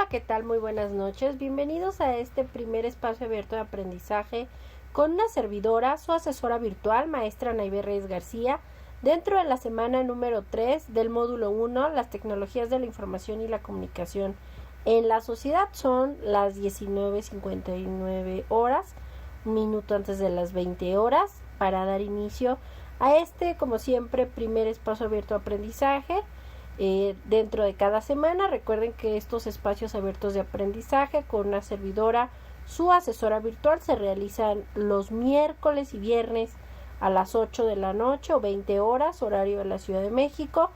Hola, ¿qué tal? Muy buenas noches. Bienvenidos a este primer espacio abierto de aprendizaje con una servidora, su asesora virtual, maestra Anaibe Reyes García, dentro de la semana número 3 del módulo 1, las tecnologías de la información y la comunicación en la sociedad. Son las 19:59 horas, un minuto antes de las 20 horas, para dar inicio a este, como siempre, primer espacio abierto de aprendizaje. Dentro de cada semana. Recuerden que estos espacios abiertos de aprendizaje con una servidora, su asesora virtual, se realizan los miércoles y viernes a las 8 de la noche o 20 horas, horario de la Ciudad de México.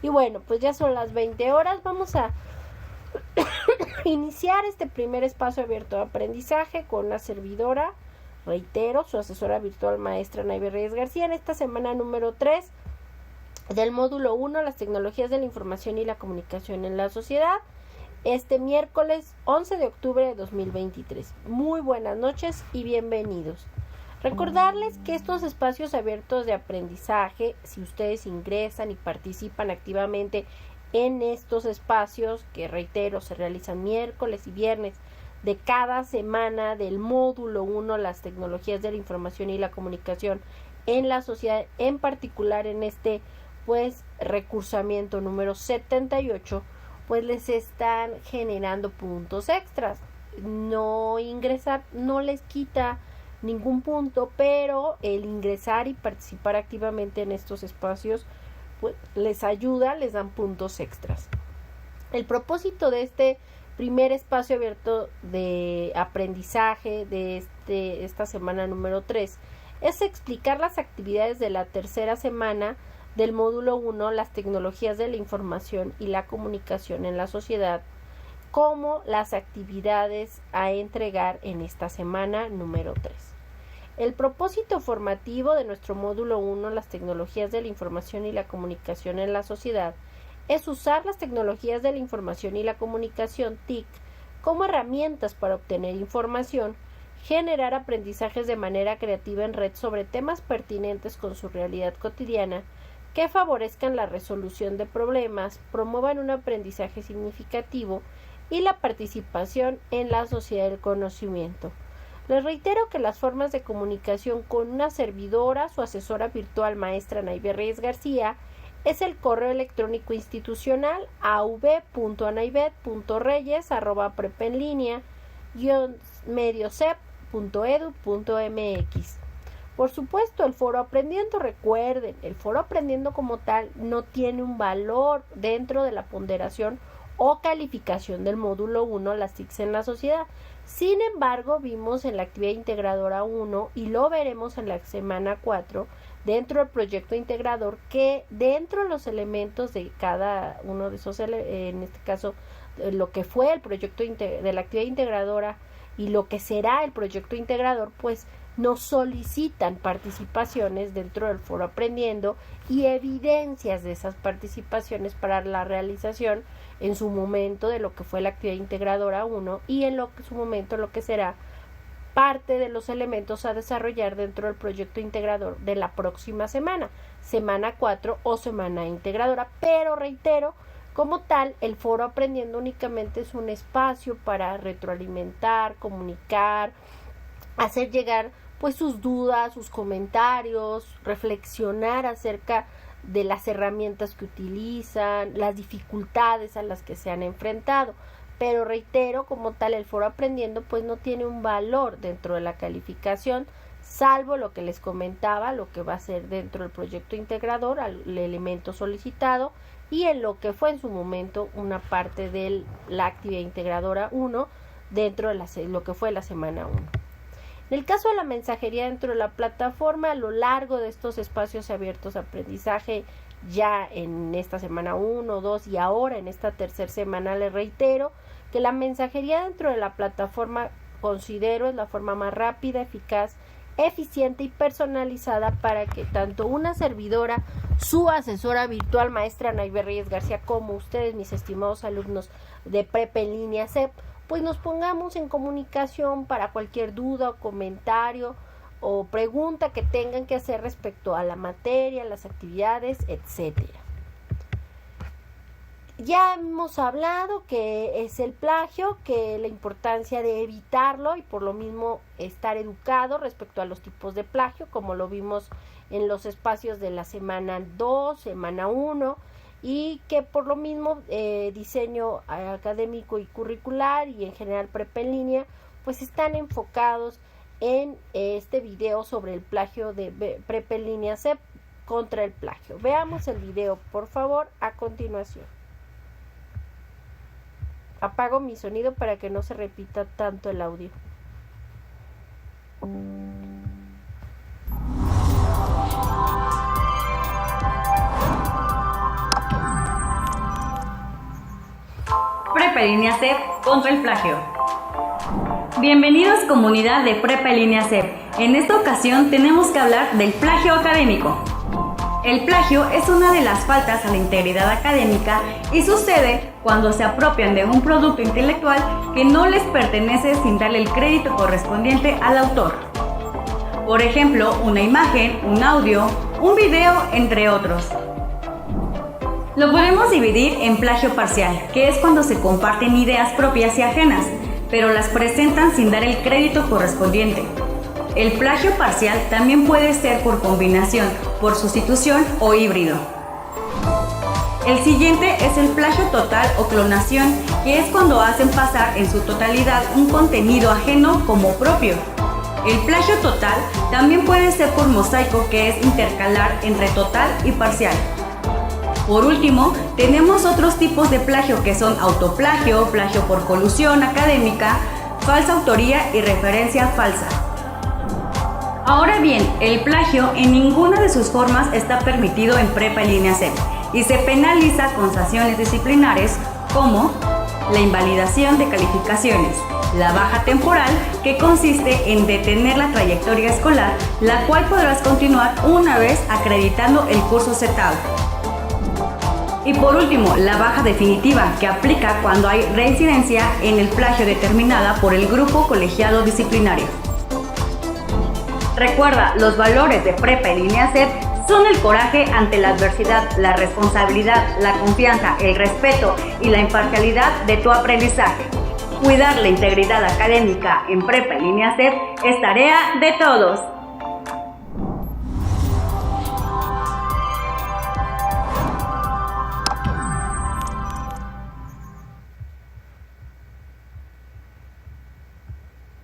Y bueno, pues ya son las 20 horas. Vamos a iniciar este primer espacio abierto de aprendizaje con una servidora, reitero, su asesora virtual, maestra Anaibe Reyes García, en esta semana número 3 del módulo 1, las tecnologías de la información y la comunicación en la sociedad, este miércoles 11 de octubre de 2023. Muy buenas noches y bienvenidos. Recordarles que estos espacios abiertos de aprendizaje, si ustedes ingresan y participan activamente en estos espacios, que reitero, se realizan miércoles y viernes de cada semana del módulo 1, las tecnologías de la información y la comunicación en la sociedad, en particular en este recursamiento número 78, pues les están generando puntos extras. No ingresar no les quita ningún punto, pero el ingresar y participar activamente en estos espacios pues les ayuda, les dan puntos extras. El propósito de este primer espacio abierto de aprendizaje de esta semana número 3 es explicar las actividades de la tercera semana del módulo 1, las tecnologías de la información y la comunicación en la sociedad, como las actividades a entregar en esta semana número 3. El propósito formativo de nuestro módulo 1, las tecnologías de la información y la comunicación en la sociedad, es usar las tecnologías de la información y la comunicación TIC como herramientas para obtener información, generar aprendizajes de manera creativa en red sobre temas pertinentes con su realidad cotidiana, que favorezcan la resolución de problemas, promuevan un aprendizaje significativo y la participación en la sociedad del conocimiento. Les reitero que las formas de comunicación con una servidora, su asesora virtual, maestra Anaibe Reyes García, es el correo electrónico institucional av.anaibe.reyes@prepenlinea-mediocep.edu.mx. Por supuesto, el foro aprendiendo, recuerden, el foro aprendiendo como tal no tiene un valor dentro de la ponderación o calificación del módulo 1, las TICs en la sociedad. Sin embargo, vimos en la actividad integradora 1 y lo veremos en la semana 4 dentro del proyecto integrador, que dentro de los elementos de cada uno de esos, en este caso lo que fue el proyecto de la actividad integradora y lo que será el proyecto integrador, pues nos solicitan participaciones dentro del foro aprendiendo y evidencias de esas participaciones para la realización en su momento de lo que fue la actividad integradora 1 y en su momento lo que será parte de los elementos a desarrollar dentro del proyecto integrador de la próxima semana, semana 4 o semana integradora. Pero reitero, como tal, el foro aprendiendo únicamente es un espacio para retroalimentar, comunicar, hacer llegar pues sus dudas, sus comentarios, reflexionar acerca de las herramientas que utilizan, las dificultades a las que se han enfrentado. Pero reitero, como tal, el foro aprendiendo pues no tiene un valor dentro de la calificación, salvo lo que les comentaba, lo que va a ser dentro del proyecto integrador, el elemento solicitado, y en lo que fue en su momento una parte de la actividad integradora 1 dentro de lo que fue la semana 1. En el caso de la mensajería dentro de la plataforma, a lo largo de estos espacios abiertos de aprendizaje, ya en esta semana 1, 2 y ahora en esta tercera semana, les reitero que la mensajería dentro de la plataforma considero es la forma más rápida, eficaz, eficiente y personalizada para que tanto una servidora, su asesora virtual, maestra Anaibe Reyes García, como ustedes, mis estimados alumnos de Prepa en Línea CEP, pues nos pongamos en comunicación para cualquier duda o comentario o pregunta que tengan que hacer respecto a la materia, las actividades, etcétera. Ya hemos hablado que es el plagio, que la importancia de evitarlo y por lo mismo estar educado respecto a los tipos de plagio, como lo vimos en los espacios de la semana 2, semana 1, y que por lo mismo diseño académico y curricular y en general prepa en línea, pues están enfocados en este video sobre el plagio de prepa en línea CEP contra el plagio. Veamos el video, por favor, a continuación. Apago mi sonido para que no se repita tanto el audio. Prepa en línea CEP contra el plagio. Bienvenidos comunidad de Prepa en línea CEP. En esta ocasión tenemos que hablar del plagio académico. El plagio es una de las faltas a la integridad académica y sucede cuando se apropian de un producto intelectual que no les pertenece sin darle el crédito correspondiente al autor. Por ejemplo, una imagen, un audio, un video, entre otros. Lo podemos dividir en plagio parcial, que es cuando se comparten ideas propias y ajenas, pero las presentan sin dar el crédito correspondiente. El plagio parcial también puede ser por combinación, por sustitución o híbrido. El siguiente es el plagio total o clonación, que es cuando hacen pasar en su totalidad un contenido ajeno como propio. El plagio total también puede ser por mosaico, que es intercalar entre total y parcial. Por último, tenemos otros tipos de plagio que son autoplagio, plagio por colusión académica, falsa autoría y referencia falsa. Ahora bien, el plagio en ninguna de sus formas está permitido en Prepa en línea CEP y se penaliza con sanciones disciplinares como la invalidación de calificaciones, la baja temporal, que consiste en detener la trayectoria escolar, la cual podrás continuar una vez acreditando el curso citado. Y por último, la baja definitiva, que aplica cuando hay reincidencia en el plagio determinada por el grupo colegiado disciplinario. Recuerda, los valores de Prepa en línea CEP son el coraje ante la adversidad, la responsabilidad, la confianza, el respeto y la imparcialidad de tu aprendizaje. Cuidar la integridad académica en Prepa en línea CEP es tarea de todos.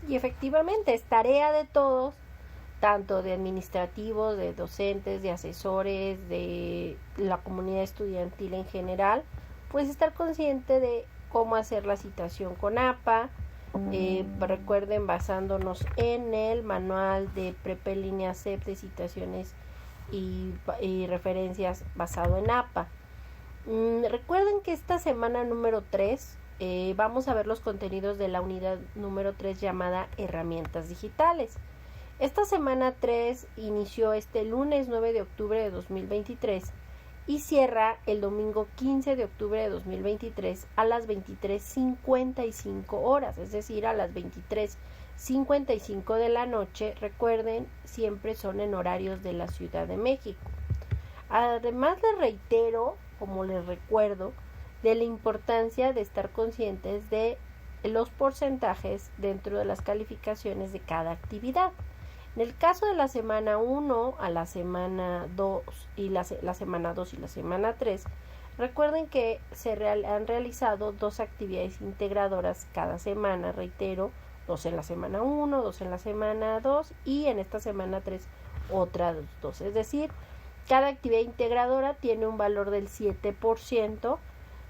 Y efectivamente es tarea de todos, tanto de administrativos, de docentes, de asesores, de la comunidad estudiantil en general, pues estar consciente de cómo hacer la citación con APA. Recuerden, basándonos en el manual de Prepa en línea CEP de citaciones y referencias basado en APA. Recuerden que esta semana número 3 vamos a ver los contenidos de la unidad número 3 llamada Herramientas Digitales. Esta semana 3 inició este lunes 9 de octubre de 2023 y cierra el domingo 15 de octubre de 2023 a las 23:55 horas, es decir, a las 23:55 de la noche. Recuerden, siempre son en horarios de la Ciudad de México. Además, les reitero, como les recuerdo, de la importancia de estar conscientes de los porcentajes dentro de las calificaciones de cada actividad. En el caso de la semana 1 a la semana 2 y la semana 2 y la semana 3, recuerden que han realizado 2 actividades integradoras cada semana, reitero, 2 en la semana 1, 2 en la semana 2 y en esta semana 3 otras 2. Es decir, cada actividad integradora tiene un valor del 7%.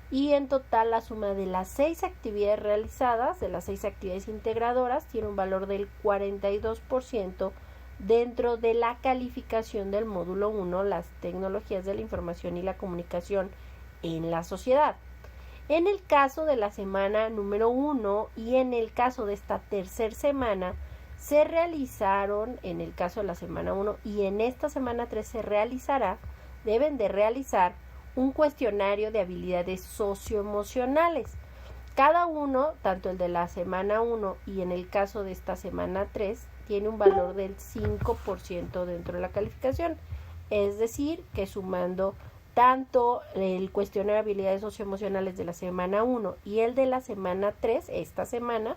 Y en total la suma de las 6 actividades realizadas, de las 6 actividades integradoras, tiene un valor del 42% dentro de la calificación del módulo 1, las tecnologías de la información y la comunicación en la sociedad. En el caso de la semana número 1 y en el caso de esta tercera semana, se realizaron, en el caso de la semana 1 y en esta semana 3 deben de realizar un cuestionario de habilidades socioemocionales. Cada uno, tanto el de la semana 1 y en el caso de esta semana 3, tiene un valor del 5% dentro de la calificación. Es decir, que sumando tanto el cuestionario de habilidades socioemocionales de la semana 1 y el de la semana 3, esta semana,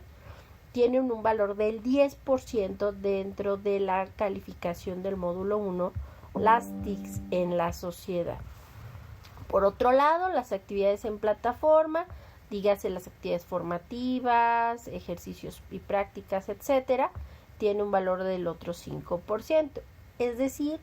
tienen un valor del 10% dentro de la calificación del módulo 1, las TICs en la sociedad. Por otro lado, las actividades en plataforma, dígase las actividades formativas, ejercicios y prácticas, etcétera, tiene un valor del otro 5%. Es decir,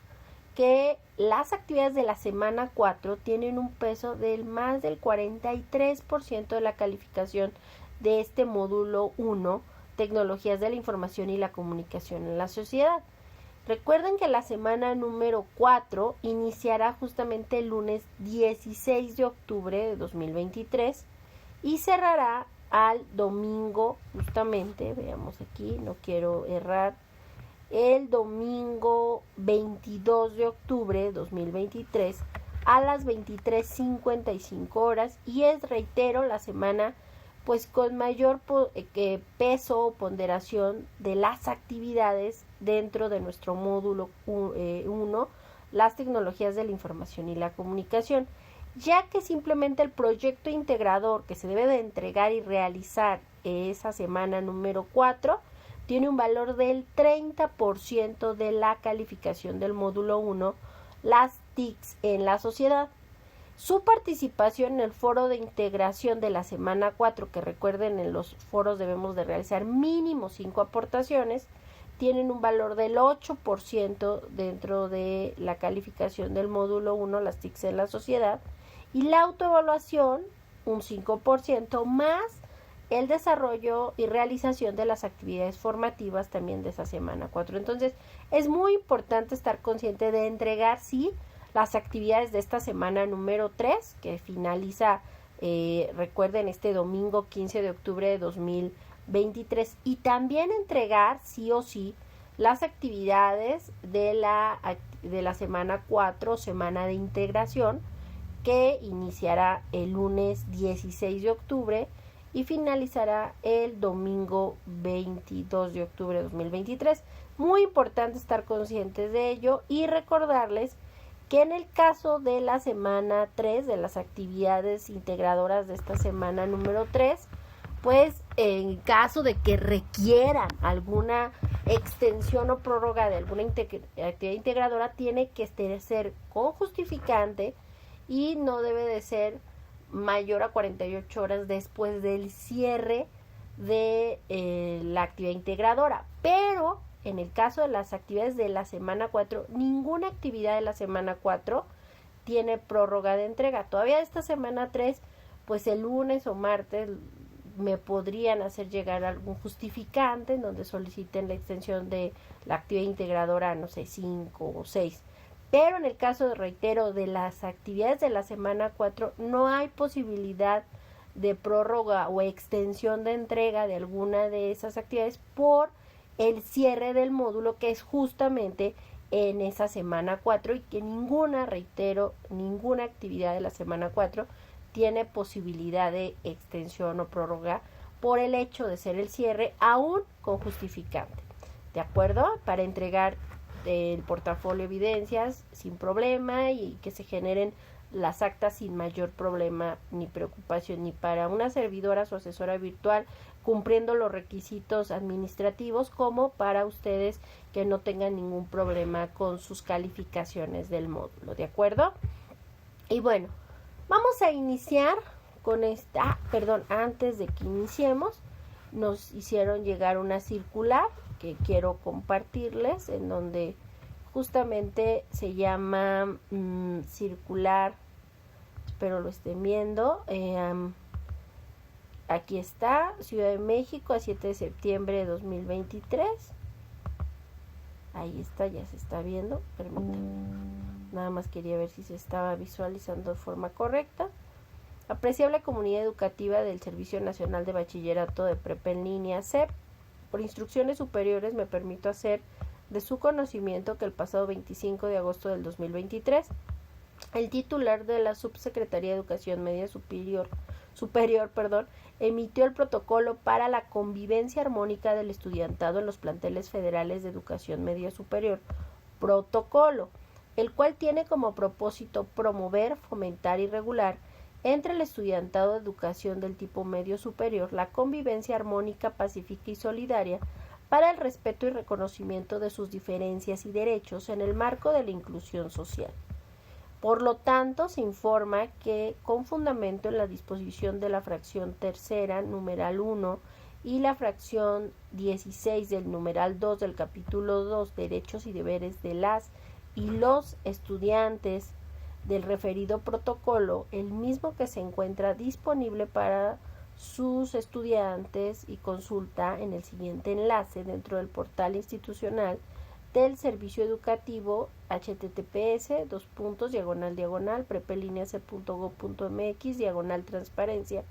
que las actividades de la semana 4 tienen un peso del más del 43% de la calificación de este módulo 1, tecnologías de la información y la comunicación en la sociedad. Recuerden que la semana número 4 iniciará justamente el lunes 16 de octubre de 2023 y cerrará al domingo, justamente, veamos aquí, no quiero errar, el domingo 22 de octubre de 2023 a las 23:55 horas y es, reitero, la semana pues con mayor peso o ponderación de las actividades dentro de nuestro módulo 1, las tecnologías de la información y la comunicación, ya que simplemente el proyecto integrador que se debe de entregar y realizar esa semana número 4 tiene un valor del 30% de la calificación del módulo 1, las TICs en la sociedad. Su participación en el foro de integración de la semana 4, que recuerden, en los foros debemos de realizar mínimo 5 aportaciones, tienen un valor del 8% dentro de la calificación del módulo 1, las TICs en la sociedad, y la autoevaluación un 5% más el desarrollo y realización de las actividades formativas también de esa semana 4. Entonces, es muy importante estar consciente de entregar, sí, las actividades de esta semana número 3, que finaliza, recuerden, este domingo 15 de octubre de 2023, y también entregar, sí o sí, las actividades de la semana 4, semana de integración, que iniciará el lunes 16 de octubre y finalizará el domingo 22 de octubre de 2023. Muy importante estar conscientes de ello y recordarles que en el caso de la semana 3, de las actividades integradoras de esta semana número 3, pues en caso de que requieran alguna extensión o prórroga de alguna actividad integradora, tiene que ser con justificante y no debe de ser mayor a 48 horas después del cierre de la actividad integradora. Pero en el caso de las actividades de la semana 4, ninguna actividad de la semana 4 tiene prórroga de entrega. Todavía de esta semana 3, pues el lunes o martes me podrían hacer llegar algún justificante en donde soliciten la extensión de la actividad integradora, no sé, 5 o 6. Pero en el caso, reitero, de las actividades de la semana 4, no hay posibilidad de prórroga o extensión de entrega de alguna de esas actividades por el cierre del módulo, que es justamente en esa semana 4, y que ninguna, reitero, ninguna actividad de la semana 4 tiene posibilidad de extensión o prórroga por el hecho de ser el cierre, aún con justificante. ¿De acuerdo? Para entregar el portafolio de evidencias sin problema y que se generen las actas sin mayor problema ni preocupación, ni para una servidora o asesora virtual, cumpliendo los requisitos administrativos, como para ustedes que no tengan ningún problema con sus calificaciones del módulo. ¿De acuerdo? Y bueno, vamos a iniciar con esta, antes de que iniciemos, nos hicieron llegar una circular que quiero compartirles, en donde justamente se llama circular, espero lo estén viendo, aquí está, Ciudad de México, a 7 de septiembre de 2023, ahí está, ya se está viendo, permítanme, nada más quería ver si se estaba visualizando de forma correcta. Apreciable comunidad educativa del Servicio Nacional de Bachillerato de Prepa en Línea SEP, por instrucciones superiores me permito hacer de su conocimiento que el pasado 25 de agosto del 2023, el titular de la Subsecretaría de Educación Media Superior, emitió el protocolo para la convivencia armónica del estudiantado en los planteles federales de educación media superior. Protocolo el cual tiene como propósito promover, fomentar y regular entre el estudiantado de educación del tipo medio superior la convivencia armónica, pacífica y solidaria para el respeto y reconocimiento de sus diferencias y derechos en el marco de la inclusión social. Por lo tanto, se informa que, con fundamento en la disposición de la fracción tercera, numeral 1, y la fracción 16 del numeral 2 del capítulo 2, derechos y deberes de las y los estudiantes del referido protocolo, el mismo que se encuentra disponible para sus estudiantes y consulta en el siguiente enlace dentro del portal institucional del servicio educativo https://prepeliniac.gov.mx/transparencia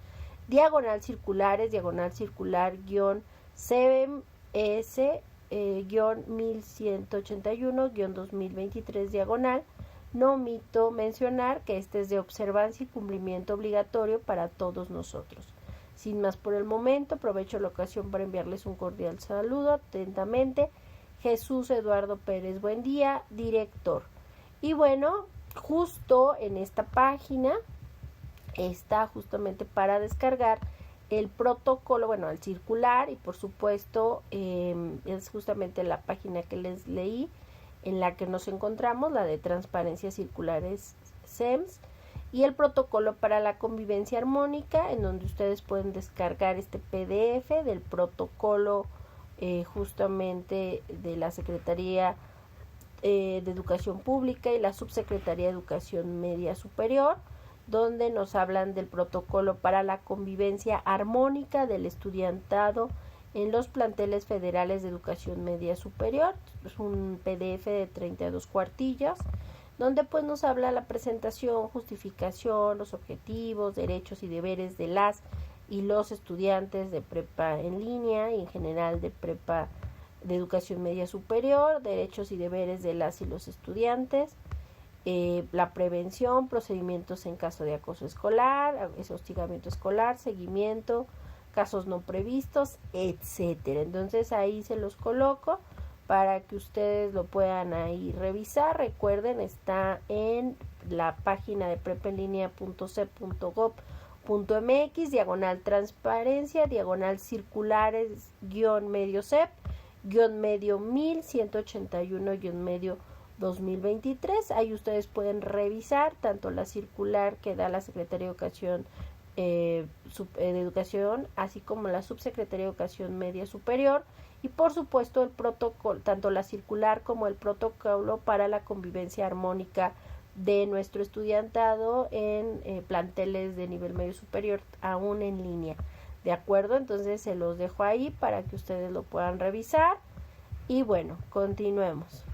/circulares /CMS-1181-2023 No omito mencionar que este es de observancia y cumplimiento obligatorio para todos nosotros. Sin más por el momento, aprovecho la ocasión para enviarles un cordial saludo. Atentamente, Jesús Eduardo Pérez Buendía, director. Y bueno, justo en esta página está justamente para descargar el protocolo, bueno, el circular, y por supuesto es justamente la página que les leí en la que nos encontramos, la de Transparencia Circulares SEMS, y el protocolo para la convivencia armónica, en donde ustedes pueden descargar este PDF del protocolo justamente de la Secretaría de Educación Pública y la Subsecretaría de Educación Media Superior, donde nos hablan del protocolo para la convivencia armónica del estudiantado en los planteles federales de educación media superior. Es un PDF de 32 cuartillas, donde pues nos habla la presentación, justificación, los objetivos, derechos y deberes de las y los estudiantes de prepa en línea y en general de prepa de educación media superior, derechos y deberes de las y los estudiantes, la prevención, procedimientos en caso de acoso escolar, hostigamiento escolar, seguimiento, casos no previstos, etcétera. Entonces ahí se los coloco para que ustedes lo puedan ahí revisar. Recuerden, está en la página de prepenlinea.cep.gov.mx, /transparencia, /circulares, _medio CEP, _medio 1181 -2023. Ahí ustedes pueden revisar tanto la circular que da la Secretaría de Educación de Educación, así como la Subsecretaría de Educación Media Superior, y por supuesto el protocolo, tanto la circular como el protocolo para la convivencia armónica de nuestro estudiantado en planteles de nivel medio superior, aún en línea. ¿De acuerdo? Entonces se los dejo ahí para que ustedes lo puedan revisar. Y bueno, continuemos.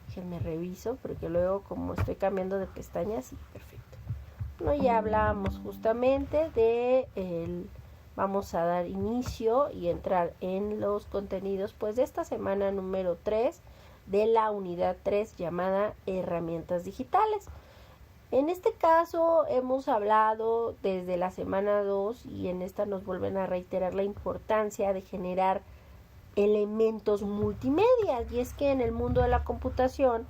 Déjenme reviso, porque luego como estoy cambiando de pestañas, sí, perfecto. Bueno, ya hablábamos justamente vamos a dar inicio y entrar en los contenidos pues de esta semana número 3 de la unidad 3 llamada herramientas digitales. En este caso hemos hablado desde la semana 2 y en esta nos vuelven a reiterar la importancia de generar elementos multimedia, y es que en el mundo de la computación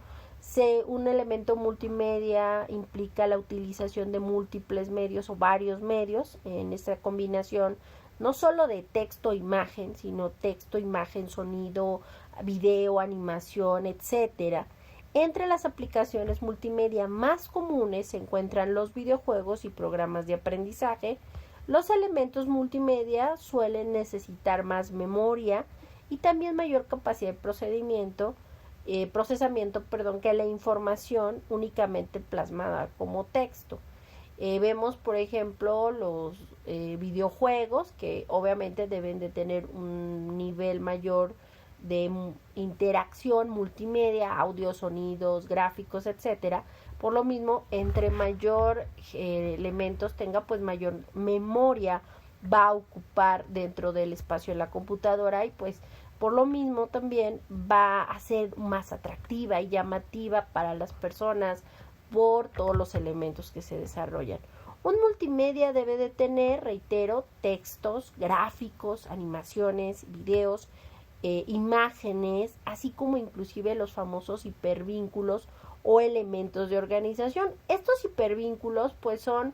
un elemento multimedia implica la utilización de múltiples medios o varios medios en esta combinación, no solo de texto, imagen, sino texto, imagen, sonido, video, animación, etcétera. Entre las aplicaciones multimedia más comunes se encuentran los videojuegos y programas de aprendizaje. Los elementos multimedia suelen necesitar más memoria y también mayor capacidad de procesamiento, que la información únicamente plasmada como texto. Vemos, por ejemplo, los videojuegos, que obviamente deben de tener un nivel mayor de interacción multimedia, audio, sonidos, gráficos, etcétera. Por lo mismo, entre mayor elementos tenga, pues mayor memoria va a ocupar dentro del espacio de la computadora, y pues por lo mismo también va a ser más atractiva y llamativa para las personas por todos los elementos que se desarrollan. Un multimedia debe de tener, reitero, textos, gráficos, animaciones, videos, imágenes, así como inclusive los famosos hipervínculos o elementos de organización. Estos hipervínculos pues son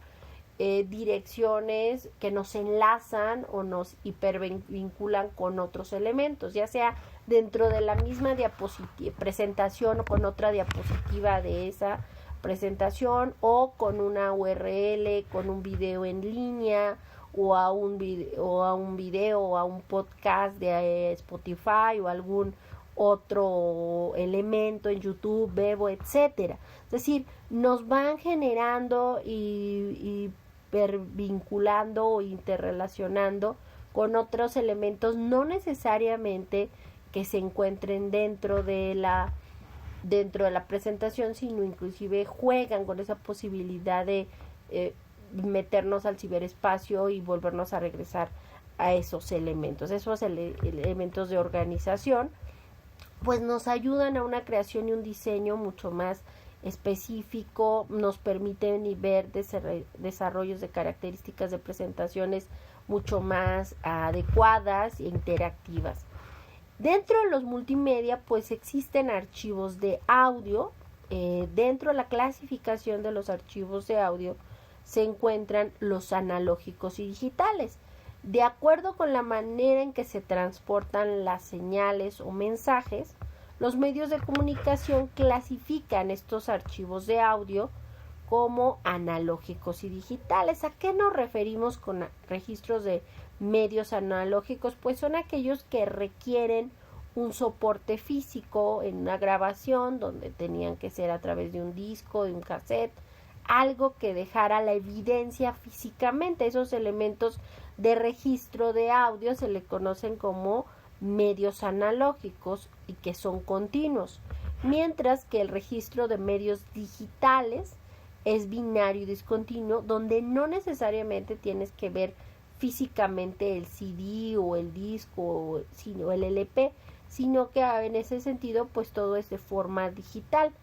direcciones que nos enlazan o nos hipervinculan con otros elementos, ya sea dentro de la misma presentación o con otra diapositiva de esa presentación, o con una URL, con un video en línea, o a un video o a un podcast de Spotify o algún otro elemento en YouTube, Bebo, etcétera. Es decir, nos van generando y hipervinculando o interrelacionando con otros elementos, no necesariamente que se encuentren dentro de la presentación, sino inclusive juegan con esa posibilidad de meternos al ciberespacio y volvernos a regresar a esos elementos. Esos elementos de organización pues nos ayudan a una creación y un diseño mucho más específico, nos permiten ver desarrollos de características de presentaciones mucho más adecuadas e interactivas. Dentro de los multimedia pues existen archivos de audio. Dentro de la clasificación de los archivos de audio se encuentran los analógicos y digitales. De acuerdo con la manera en que se transportan las señales o mensajes, los medios de comunicación clasifican estos archivos de audio como analógicos y digitales. ¿A qué nos referimos con registros de medios analógicos? Pues son aquellos que requieren un soporte físico en una grabación, donde tenían que ser a través de un disco, de un cassette, algo que dejara la evidencia físicamente. Esos elementos de registro de audio se le conocen como medios analógicos y que son continuos, mientras que el registro de medios digitales es binario y discontinuo, donde no necesariamente tienes que ver físicamente el CD o el disco o el LP, sino que en ese sentido pues todo es de forma digital.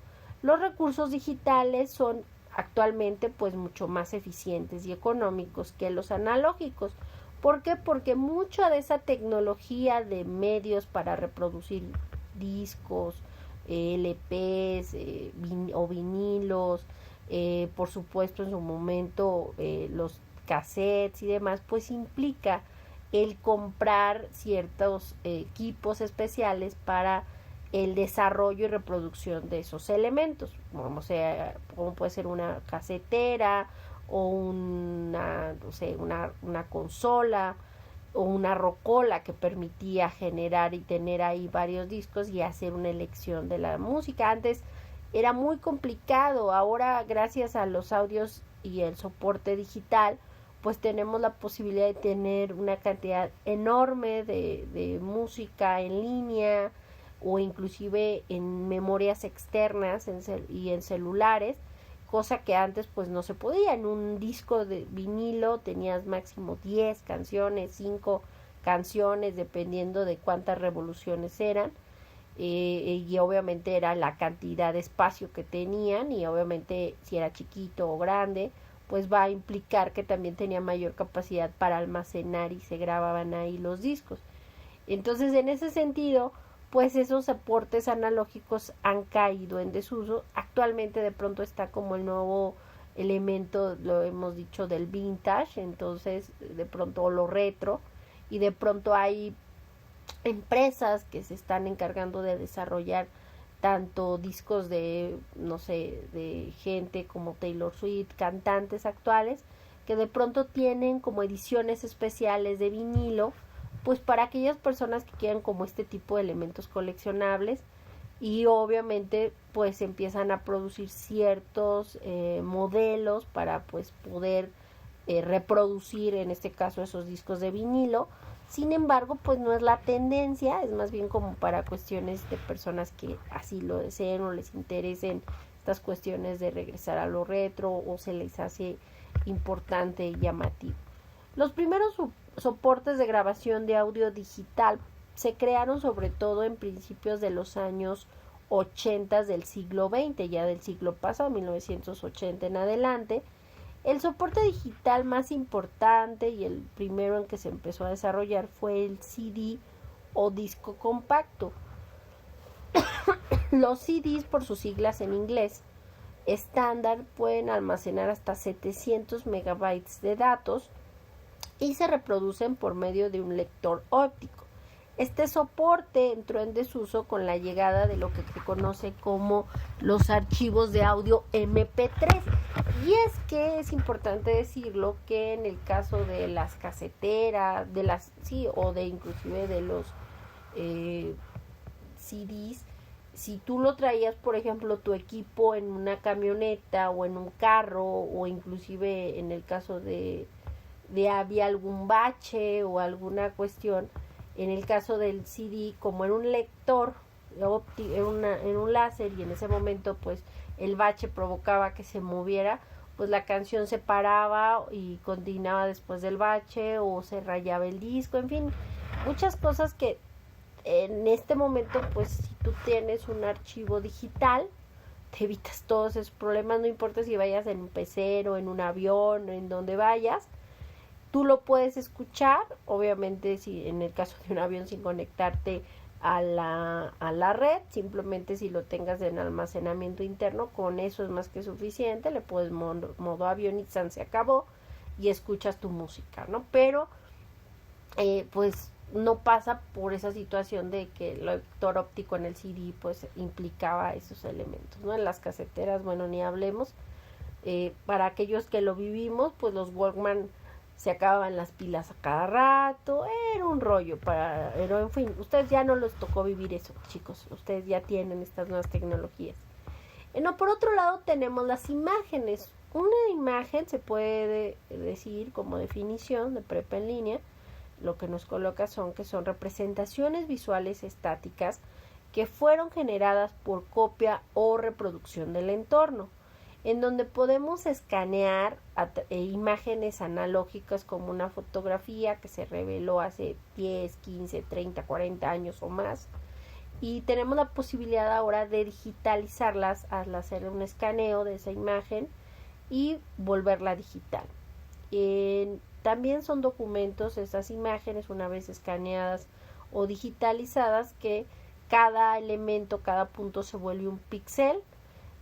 Los recursos digitales son actualmente pues mucho más eficientes y económicos que los analógicos. ¿Por qué? Porque mucha de esa tecnología de medios para reproducir discos, LPs o vinilos, por supuesto en su momento los cassettes y demás, pues implica el comprar ciertos equipos especiales para el desarrollo y reproducción de esos elementos, como puede ser una casetera o una consola o una rocola que permitía generar y tener ahí varios discos y hacer una elección de la música. Antes era muy complicado, ahora gracias a los audios y el soporte digital pues tenemos la posibilidad de tener una cantidad enorme de música en línea o inclusive en memorias externas y en celulares, cosa que antes pues no se podía. En un disco de vinilo tenías máximo 10 canciones, 5 canciones, dependiendo de cuántas revoluciones eran, y obviamente era la cantidad de espacio que tenían, y obviamente si era chiquito o grande pues va a implicar que también tenía mayor capacidad para almacenar y se grababan ahí los discos. Entonces en ese sentido pues esos soportes analógicos han caído en desuso. Actualmente de pronto está como el nuevo elemento, lo hemos dicho, del vintage, entonces de pronto lo retro, y de pronto hay empresas que se están encargando de desarrollar tanto discos de, de gente como Taylor Swift, cantantes actuales, que de pronto tienen como ediciones especiales de vinilo, pues para aquellas personas que quieran como este tipo de elementos coleccionables, y obviamente pues empiezan a producir ciertos modelos para pues poder reproducir en este caso esos discos de vinilo. Sin embargo pues no es la tendencia, es más bien como para cuestiones de personas que así lo deseen o les interesen estas cuestiones de regresar a lo retro o se les hace importante y llamativo. Los primeros soportes de grabación de audio digital se crearon sobre todo en principios de los años 80 del siglo XX, ya del siglo pasado, 1980 en adelante. El soporte digital más importante y el primero en que se empezó a desarrollar fue el CD o disco compacto. Los CDs, por sus siglas en inglés, estándar, pueden almacenar hasta 700 megabytes de datos y se reproducen por medio de un lector óptico. Este soporte entró en desuso con la llegada de lo que se conoce como los archivos de audio MP3. Y es que es importante decirlo que en el caso de las caseteras, o de inclusive de los CDs, si tú lo traías, por ejemplo, tu equipo en una camioneta o en un carro, o inclusive en el caso de había algún bache o alguna cuestión, en el caso del CD, como en un lector en un láser, y en ese momento pues el bache provocaba que se moviera, pues la canción se paraba y continuaba después del bache, o se rayaba el disco, en fin, muchas cosas que en este momento, pues si tú tienes un archivo digital, te evitas todos esos problemas. No importa si vayas en un pecero, en un avión, en donde vayas, tú lo puedes escuchar, obviamente si en el caso de un avión sin conectarte a la red, simplemente si lo tengas en almacenamiento interno, con eso es más que suficiente. Le puedes modo avión y se acabó, y escuchas tu música, ¿no? Pero pues no pasa por esa situación de que el lector óptico en el CD pues implicaba esos elementos, ¿no? En las caseteras, bueno, ni hablemos. Para aquellos que lo vivimos, pues los Walkman se acababan las pilas a cada rato, era un rollo, pero en fin, ustedes ya no les tocó vivir eso, chicos, ustedes ya tienen estas nuevas tecnologías. Por otro lado tenemos las imágenes. Una imagen se puede decir como definición de prepa en línea, lo que nos coloca son representaciones visuales estáticas que fueron generadas por copia o reproducción del entorno, en donde podemos escanear imágenes analógicas como una fotografía que se reveló hace 10, 15, 30, 40 años o más, y tenemos la posibilidad ahora de digitalizarlas al hacer un escaneo de esa imagen y volverla digital. También son documentos esas imágenes, una vez escaneadas o digitalizadas, que cada elemento, cada punto se vuelve un píxel,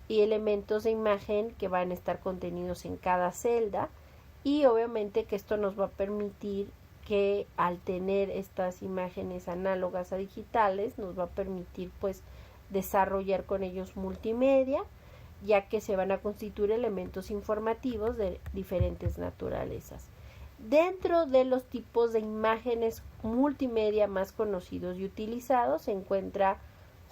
y elementos de imagen que van a estar contenidos en cada celda, y obviamente que esto nos va a permitir que al tener estas imágenes análogas a digitales, nos va a permitir pues desarrollar con ellos multimedia, ya que se van a constituir elementos informativos de diferentes naturalezas. Dentro de los tipos de imágenes multimedia más conocidos y utilizados se encuentra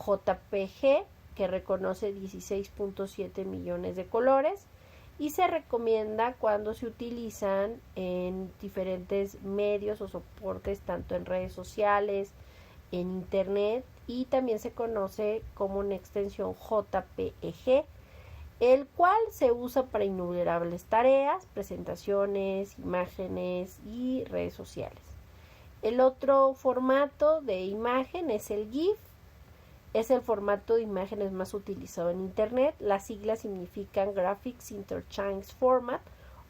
JPG, que reconoce 16.7 millones de colores, y se recomienda cuando se utilizan en diferentes medios o soportes, tanto en redes sociales, en internet, y también se conoce como una extensión JPEG, el cual se usa para innumerables tareas, presentaciones, imágenes y redes sociales. El otro formato de imagen es el GIF. Es el formato de imágenes más utilizado en internet. Las siglas significan Graphics Interchange Format,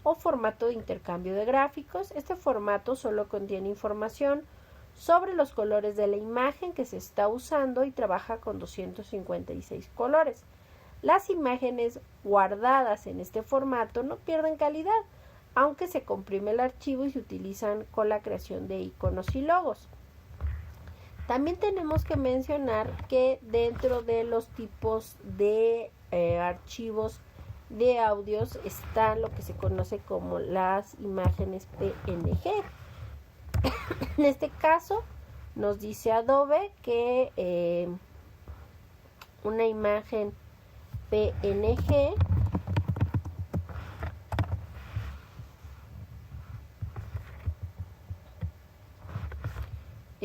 o formato de intercambio de gráficos. Este formato solo contiene información sobre los colores de la imagen que se está usando y trabaja con 256 colores. Las imágenes guardadas en este formato no pierden calidad, aunque se comprime el archivo y se utilizan con la creación de iconos y logos. También tenemos que mencionar que dentro de los tipos de archivos de audios están lo que se conoce como las imágenes PNG. En este caso nos dice Adobe que una imagen PNG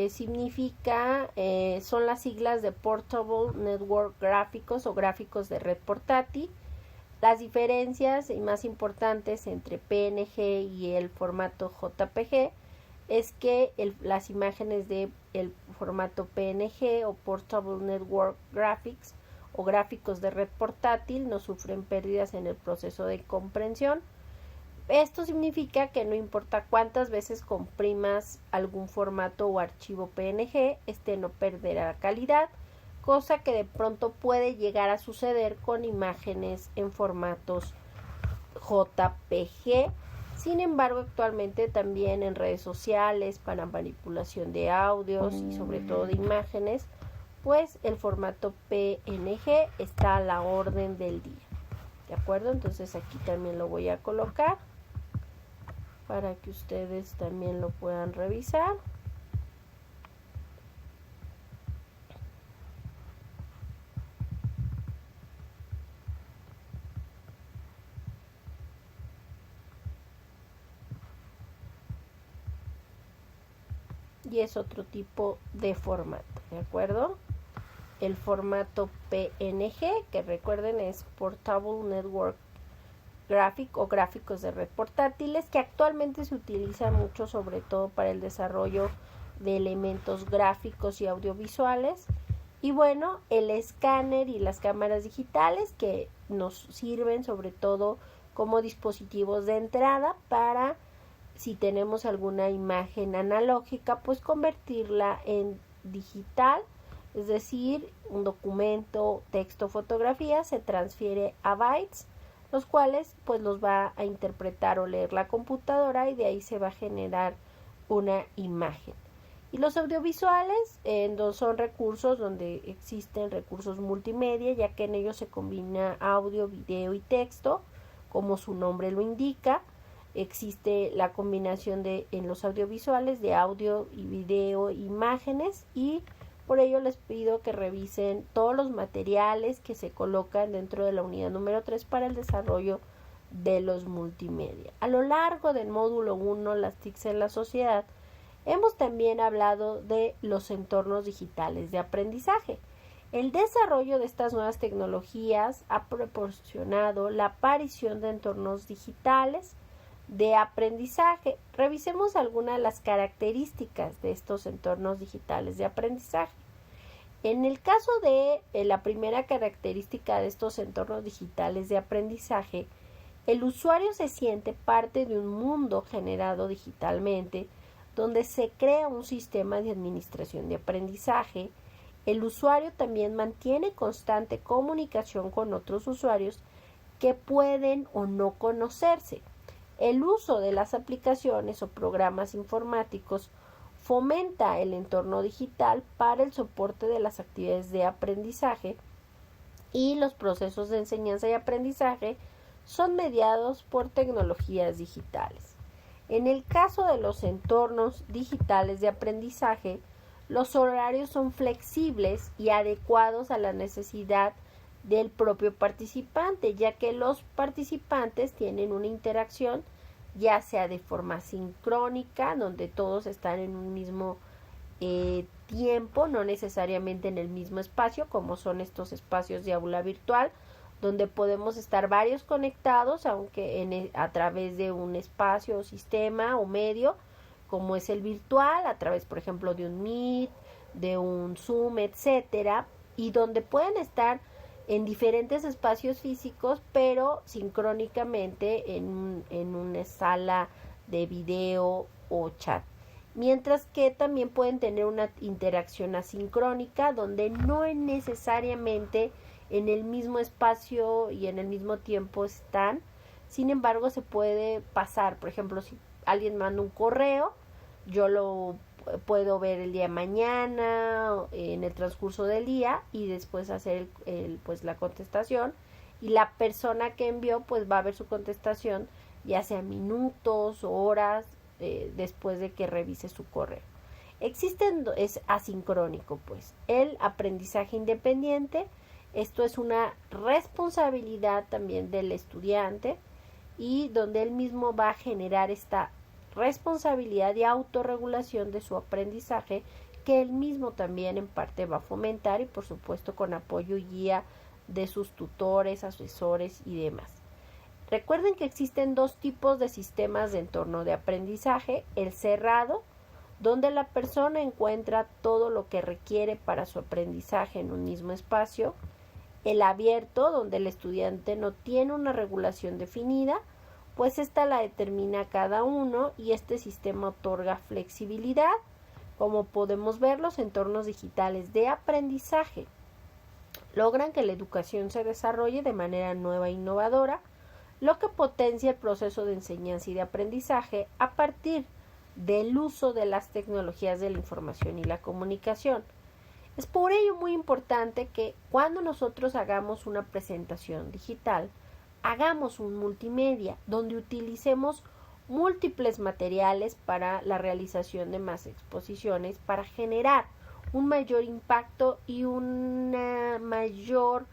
significa, son las siglas de Portable Network Gráficos o gráficos de red portátil. Las diferencias y más importantes entre PNG y el formato JPG es que las imágenes del formato PNG o Portable Network Graphics o gráficos de red portátil no sufren pérdidas en el proceso de comprensión. Esto significa que no importa cuántas veces comprimas algún formato o archivo PNG, este no perderá calidad, cosa que de pronto puede llegar a suceder con imágenes en formatos JPG. Sin embargo, actualmente también en redes sociales para manipulación de audios y sobre todo de imágenes, pues el formato PNG está a la orden del día. ¿De acuerdo? Entonces aquí también lo voy a colocar para que ustedes también lo puedan revisar. Y es otro tipo de formato, ¿de acuerdo? El formato PNG, que recuerden es Portable Network Graphic o gráficos de red portátiles, que actualmente se utiliza mucho sobre todo para el desarrollo de elementos gráficos y audiovisuales. Y bueno, el escáner y las cámaras digitales que nos sirven sobre todo como dispositivos de entrada para, si tenemos alguna imagen analógica, pues convertirla en digital, es decir, un documento, texto, fotografía se transfiere a bytes, los cuales pues los va a interpretar o leer la computadora y de ahí se va a generar una imagen. Y los audiovisuales son recursos donde existen recursos multimedia, ya que en ellos se combina audio, video y texto, como su nombre lo indica. Existe la combinación en los audiovisuales de audio y video, imágenes, y por ello les pido que revisen todos los materiales que se colocan dentro de la unidad número 3 para el desarrollo de los multimedia. A lo largo del módulo 1, las TICs en la sociedad, hemos también hablado de los entornos digitales de aprendizaje. El desarrollo de estas nuevas tecnologías ha proporcionado la aparición de entornos digitales de aprendizaje. Revisemos algunas de las características de estos entornos digitales de aprendizaje. En el caso de la primera característica de estos entornos digitales de aprendizaje, el usuario se siente parte de un mundo generado digitalmente, donde se crea un sistema de administración de aprendizaje. El usuario también mantiene constante comunicación con otros usuarios que pueden o no conocerse. El uso de las aplicaciones o programas informáticos fomenta el entorno digital para el soporte de las actividades de aprendizaje, y los procesos de enseñanza y aprendizaje son mediados por tecnologías digitales. En el caso de los entornos digitales de aprendizaje, los horarios son flexibles y adecuados a la necesidad del propio participante, ya que los participantes tienen una interacción ya sea de forma sincrónica, donde todos están en un mismo tiempo, no necesariamente en el mismo espacio, como son estos espacios de aula virtual, donde podemos estar varios conectados, aunque a través de un espacio o sistema o medio, como es el virtual, a través, por ejemplo, de un Meet, de un Zoom, etcétera, y donde pueden estar en diferentes espacios físicos, pero sincrónicamente en una sala de video o chat. Mientras que también pueden tener una interacción asincrónica, donde no es necesariamente en el mismo espacio y en el mismo tiempo están. Sin embargo, se puede pasar, por ejemplo, si alguien manda un correo, yo lo puedo ver el día de mañana, en el transcurso del día, y después hacer pues la contestación, y la persona que envió pues va a ver su contestación ya sea minutos o horas después de que revise su correo. Es asincrónico pues el aprendizaje independiente. Esto es una responsabilidad también del estudiante, y donde él mismo va a generar esta responsabilidad y autorregulación de su aprendizaje, que él mismo también en parte va a fomentar, y por supuesto con apoyo y guía de sus tutores, asesores y demás. Recuerden que existen dos tipos de sistemas de entorno de aprendizaje: el cerrado, donde la persona encuentra todo lo que requiere para su aprendizaje en un mismo espacio; el abierto, donde el estudiante no tiene una regulación definida, pues esta la determina cada uno y este sistema otorga flexibilidad. Como podemos ver, los entornos digitales de aprendizaje logran que la educación se desarrolle de manera nueva e innovadora, lo que potencia el proceso de enseñanza y de aprendizaje a partir del uso de las tecnologías de la información y la comunicación. Es por ello muy importante que cuando nosotros hagamos una presentación digital, hagamos un multimedia donde utilicemos múltiples materiales para la realización de más exposiciones para generar un mayor impacto y una mayor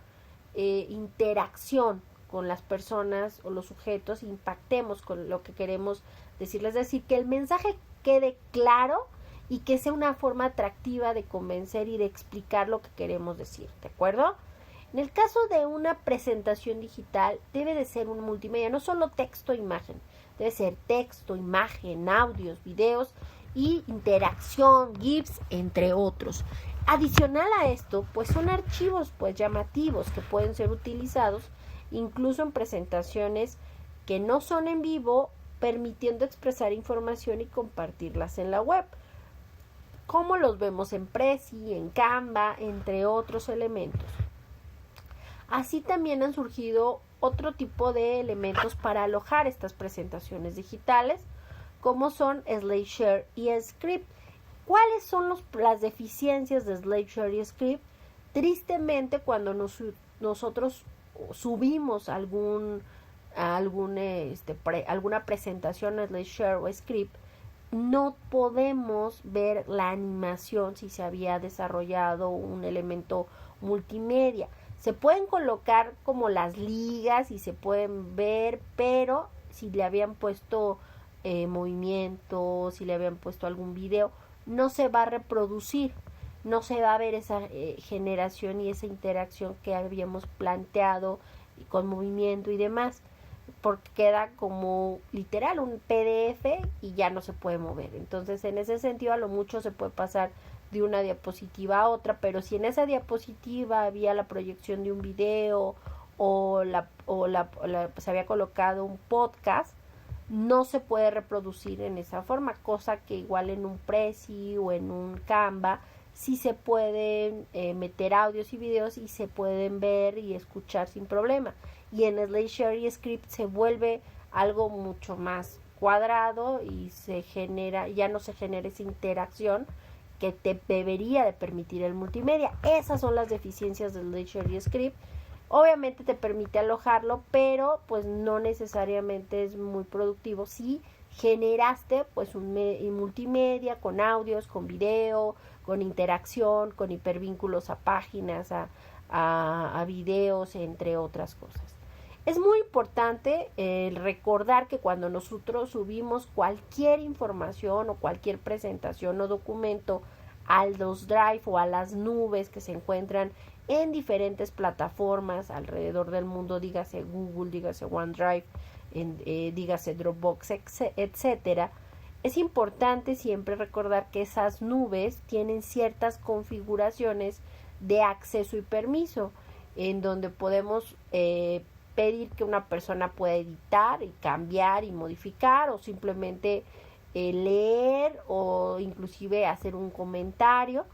interacción con las personas o los sujetos, impactemos con lo que queremos decirles, es decir, que el mensaje quede claro y que sea una forma atractiva de convencer y de explicar lo que queremos decir, ¿de acuerdo? En el caso de una presentación digital, debe de ser un multimedia, no solo texto e imagen, debe ser texto, imagen, audios, videos y interacción, GIFs, entre otros. Adicional a esto, pues son archivos pues llamativos que pueden ser utilizados incluso en presentaciones que no son en vivo, permitiendo expresar información y compartirlas en la web, como los vemos en Prezi, en Canva, entre otros elementos. Así también han surgido otro tipo de elementos para alojar estas presentaciones digitales, como son SlideShare y Script. ¿Cuáles son las deficiencias de SlideShare y Script? Tristemente, cuando nosotros subimos alguna presentación a SlideShare o Script, no podemos ver la animación si se había desarrollado un elemento multimedia. Se pueden colocar como las ligas y se pueden ver, pero si le habían puesto movimiento, si le habían puesto algún video, no se va a reproducir, no se va a ver esa generación y esa interacción que habíamos planteado con movimiento y demás, porque queda como literal un PDF y ya no se puede mover. Entonces, en ese sentido, a lo mucho se puede pasar de una diapositiva a otra, pero si en esa diapositiva había la proyección de un video o se había colocado un podcast, no se puede reproducir en esa forma, cosa que igual en un Prezi o en un Canva sí se pueden meter audios y videos y se pueden ver y escuchar sin problema. Y en SlideShare y Script se vuelve algo mucho más cuadrado y ya no se genera esa interacción que te debería de permitir el multimedia. Esas son las deficiencias de SlideShare y Script. Obviamente te permite alojarlo, pero pues no necesariamente es muy productivo si generaste pues un multimedia con audios, con video, con interacción, con hipervínculos a páginas, a videos, entre otras cosas. Es muy importante recordar que cuando nosotros subimos cualquier información o cualquier presentación o documento a los Drive o a las nubes que se encuentran en diferentes plataformas alrededor del mundo, dígase Google, dígase OneDrive, dígase Dropbox, etcétera, es importante siempre recordar que esas nubes tienen ciertas configuraciones de acceso y permiso, en donde podemos pedir que una persona pueda editar y cambiar y modificar, o simplemente leer, o inclusive hacer un comentario,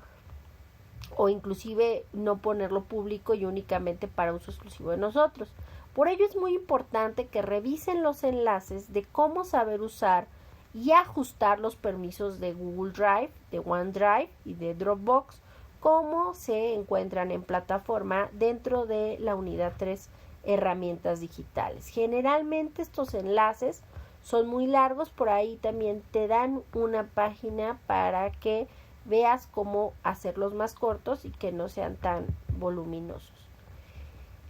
o inclusive no ponerlo público y únicamente para uso exclusivo de nosotros. Por ello es muy importante que revisen los enlaces de cómo saber usar y ajustar los permisos de Google Drive, de OneDrive y de Dropbox, como se encuentran en plataforma dentro de la unidad 3 herramientas digitales. Generalmente estos enlaces son muy largos, por ahí también te dan una página para que veas cómo hacerlos más cortos y que no sean tan voluminosos.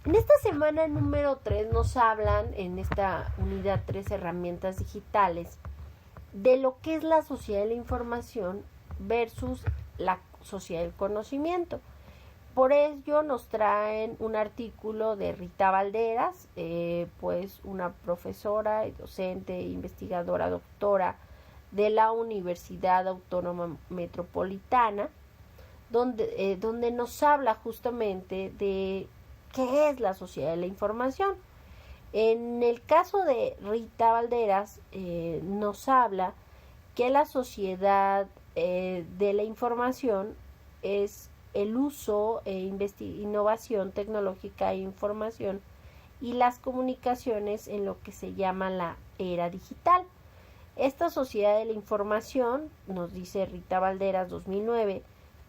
En esta semana número 3 nos hablan, en esta unidad 3 herramientas digitales, de lo que es la sociedad de la información versus la sociedad del conocimiento. Por ello nos traen un artículo de Rita Valderas, pues una profesora, docente, investigadora, doctora de la Universidad Autónoma Metropolitana, donde nos habla justamente de qué es la sociedad de la información. En el caso de Rita Valderas, nos habla que la sociedad de la información es el uso, innovación tecnológica e información y las comunicaciones en lo que se llama la era digital. Esta sociedad de la información, nos dice Rita Valderas 2009,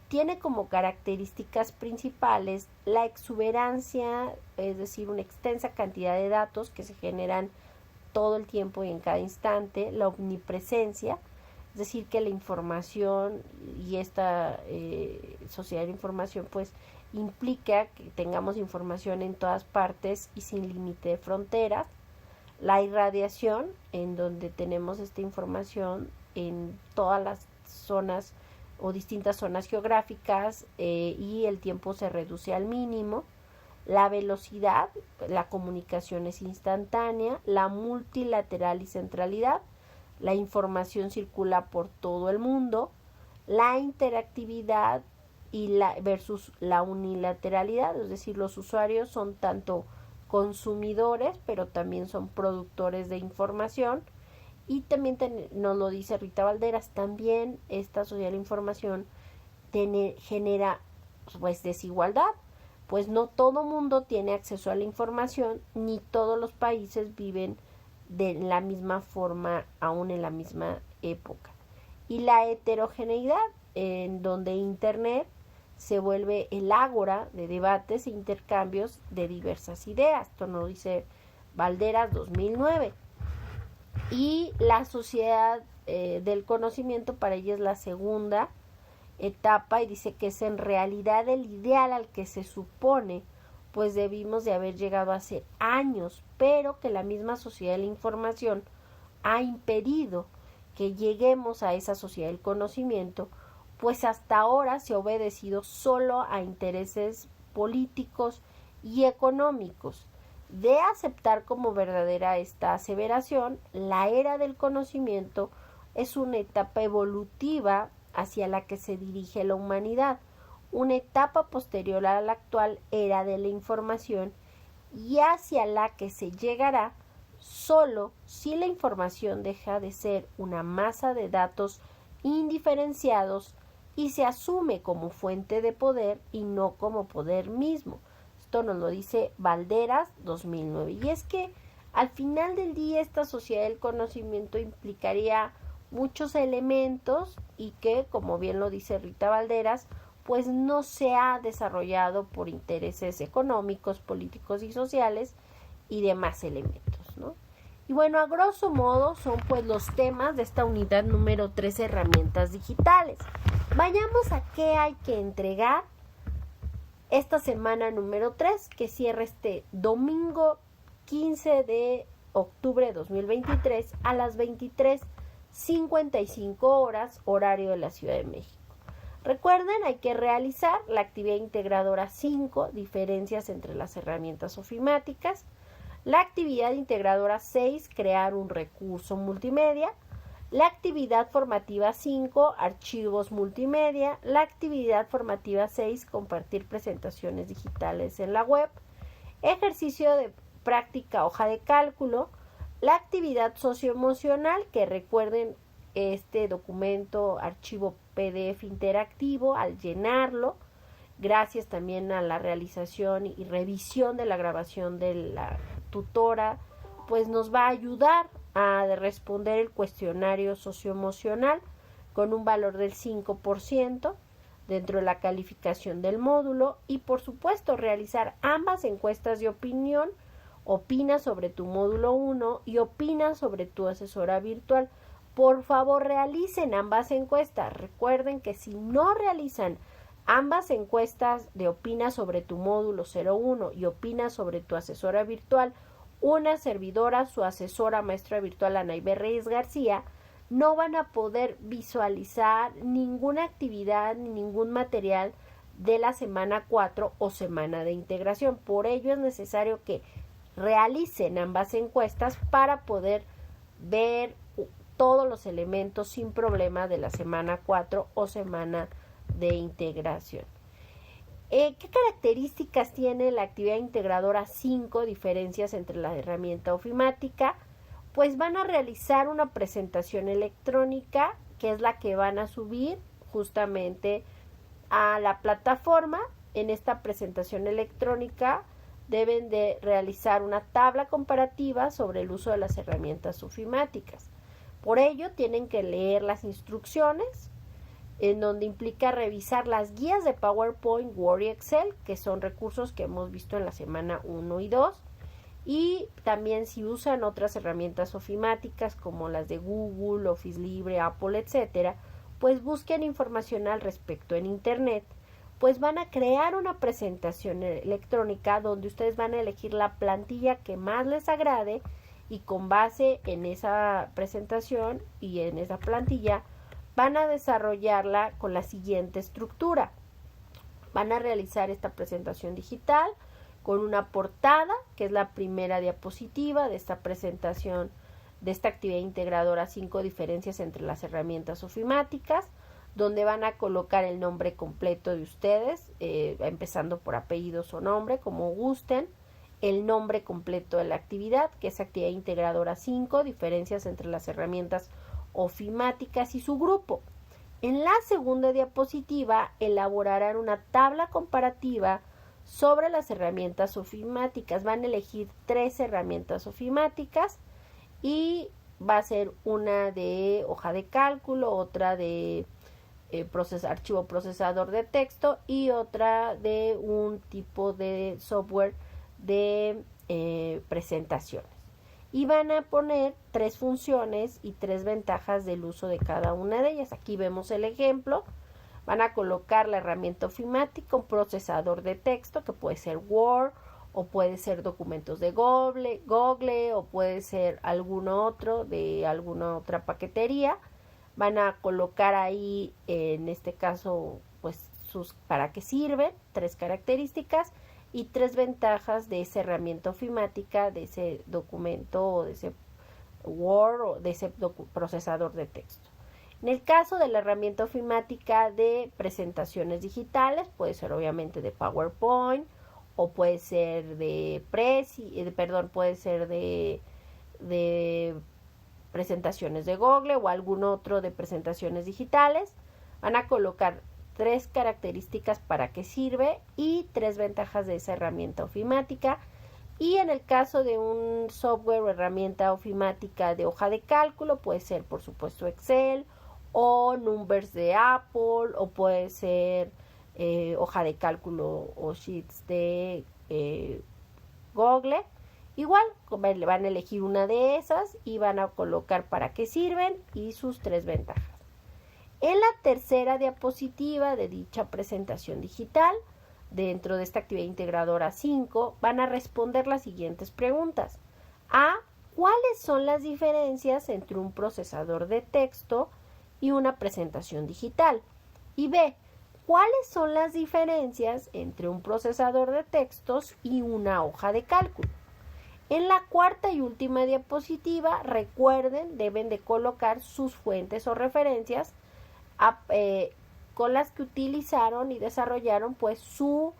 tiene como características principales la exuberancia, es decir, una extensa cantidad de datos que se generan todo el tiempo y en cada instante, la omnipresencia, es decir, que la información y esta sociedad de información pues implica que tengamos información en todas partes y sin límite de fronteras, la irradiación, en donde tenemos esta información en todas las zonas o distintas zonas geográficas y el tiempo se reduce al mínimo, la velocidad, la comunicación es instantánea, la multilateral y centralidad, la información circula por todo el mundo, la interactividad y versus la unilateralidad, es decir, los usuarios son tanto consumidores, pero también son productores de información. Y también nos lo dice Rita Valderas, también esta sociedad de la información genera pues desigualdad, pues no todo mundo tiene acceso a la información, ni todos los países viven de la misma forma aún en la misma época. Y la heterogeneidad, en donde Internet se vuelve el ágora de debates e intercambios de diversas ideas. Esto nos lo dice Valderas 2009. Y la sociedad del conocimiento para ella es la segunda etapa y dice que es en realidad el ideal al que se supone pues debimos de haber llegado hace años, pero que la misma sociedad de la información ha impedido que lleguemos a esa sociedad del conocimiento, pues hasta ahora se ha obedecido solo a intereses políticos y económicos. De aceptar como verdadera esta aseveración, la era del conocimiento es una etapa evolutiva hacia la que se dirige la humanidad, una etapa posterior a la actual era de la información y hacia la que se llegará solo si la información deja de ser una masa de datos indiferenciados y se asume como fuente de poder y no como poder mismo. Esto nos lo dice Valderas 2009. Y es que al final del día esta sociedad del conocimiento implicaría muchos elementos y que, como bien lo dice Rita Valderas, pues no se ha desarrollado por intereses económicos, políticos y sociales y demás elementos, ¿no? Y bueno, a grosso modo son pues los temas de esta unidad número 3, herramientas digitales. Vayamos a qué hay que entregar esta semana número 3, que cierra este domingo 15 de octubre de 2023 a las 23:55 horas, horario de la Ciudad de México. Recuerden, hay que realizar la actividad integradora 5, diferencias entre las herramientas ofimáticas. La actividad integradora 6, crear un recurso multimedia. La actividad formativa 5, archivos multimedia. La actividad formativa 6, compartir presentaciones digitales en la web. Ejercicio de práctica hoja de cálculo. La actividad socioemocional, que recuerden este documento, archivo PDF interactivo, al llenarlo, gracias también a la realización y revisión de la grabación de la tutora, pues nos va a ayudar a responder el cuestionario socioemocional con un valor del 5% dentro de la calificación del módulo y por supuesto realizar ambas encuestas de opinión. Opina sobre tu módulo 1 y opina sobre tu asesora virtual. Por favor, realicen ambas encuestas. Recuerden que si no realizan ambas encuestas de opina sobre tu módulo 01 y opina sobre tu asesora virtual, una servidora, su asesora maestra virtual Anaibé Reyes García, no van a poder visualizar ninguna actividad ni ningún material de la semana 4 o semana de integración. Por ello es necesario que realicen ambas encuestas para poder ver todos los elementos sin problema de la semana 4 o semana de integración. ¿Qué características tiene la actividad integradora 5? Diferencias entre la herramienta ofimática. Pues van a realizar una presentación electrónica, que es la que van a subir justamente a la plataforma. En esta presentación electrónica deben de realizar una tabla comparativa sobre el uso de las herramientas ofimáticas. Por ello, tienen que leer las instrucciones, en donde implica revisar las guías de PowerPoint, Word y Excel, que son recursos que hemos visto en la semana 1 y 2. Y también si usan otras herramientas ofimáticas como las de Google, Office Libre, Apple, etcétera, pues busquen información al respecto en Internet. Pues van a crear una presentación electrónica donde ustedes van a elegir la plantilla que más les agrade, y con base en esa presentación y en esa plantilla van a desarrollarla con la siguiente estructura. Van a realizar esta presentación digital con una portada, que es la primera diapositiva de esta presentación, de esta actividad integradora 5, diferencias entre las herramientas ofimáticas, donde van a colocar el nombre completo de ustedes, empezando por apellidos o nombre, como gusten, el nombre completo de la actividad, que es actividad integradora 5, diferencias entre las herramientas ofimáticas, y su grupo. En la segunda diapositiva elaborarán una tabla comparativa sobre las herramientas ofimáticas. Van a elegir 3 herramientas ofimáticas y va a ser una de hoja de cálculo, otra de archivo procesador de texto y otra de un tipo de software de presentaciones. Y van a poner 3 funciones y 3 ventajas del uso de cada una de ellas. Aquí vemos el ejemplo. Van a colocar la herramienta ofimática, un procesador de texto, que puede ser Word, o puede ser documentos de Google, o puede ser alguno otro de alguna otra paquetería. Van a colocar ahí, en este caso, pues para qué sirven, 3 características y 3 ventajas de esa herramienta ofimática, de ese documento o de ese Word o de ese procesador de texto. En el caso de la herramienta ofimática de presentaciones digitales, puede ser obviamente de PowerPoint, o puede ser de puede ser de presentaciones de Google o algún otro de presentaciones digitales. Van a colocar 3 características para qué sirve y 3 ventajas de esa herramienta ofimática. Y en el caso de un software o herramienta ofimática de hoja de cálculo, puede ser por supuesto Excel, o Numbers de Apple, o puede ser hoja de cálculo o Sheets de Google. Igual van a elegir una de esas y van a colocar para qué sirven y sus 3 ventajas. En la tercera diapositiva de dicha presentación digital, dentro de esta actividad integradora 5, van a responder las siguientes preguntas. A. ¿Cuáles son las diferencias entre un procesador de texto y una presentación digital? Y B. ¿Cuáles son las diferencias entre un procesador de textos y una hoja de cálculo? En la cuarta y última diapositiva, recuerden, deben de colocar sus fuentes o referencias con las que utilizaron y desarrollaron pues su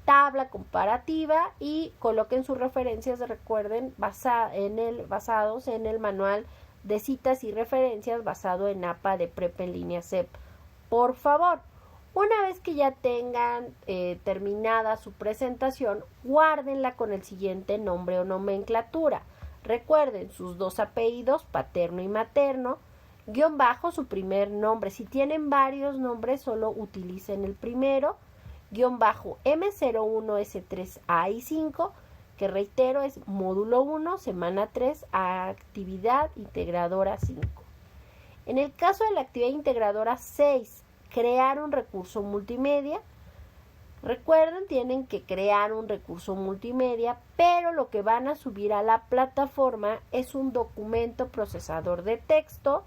tabla comparativa, y coloquen sus referencias, recuerden, basados en el manual de citas y referencias basado en APA de Prepa en línea CEP. Por favor, una vez que ya tengan terminada su presentación, guárdenla con el siguiente nombre o nomenclatura. Recuerden sus 2 apellidos, paterno y materno, guión bajo su primer nombre. Si tienen varios nombres, solo utilicen el primero, guión bajo M01, S3, A y 5, que reitero es módulo 1, semana 3, actividad integradora 5. En el caso de la actividad integradora 6, crear un recurso multimedia. Recuerden, tienen que crear un recurso multimedia, pero lo que van a subir a la plataforma es un documento procesador de texto